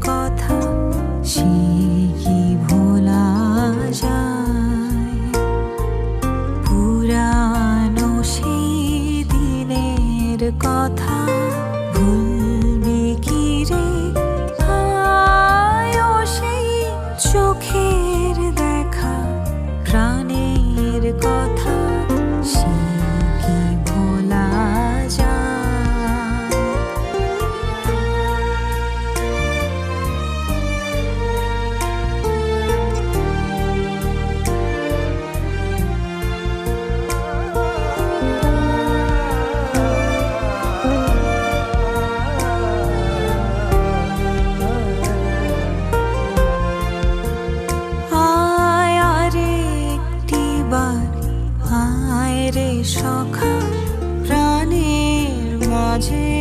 কথা সে কি ভোলা যায়? পুরানো সেই দিনের কথা ভুলবে কি রে? আয়ো সেই চোখের দেখা প্রাণের কথা সে কি ভোলা যায়? আয় রে সখা প্রাণের মাঝে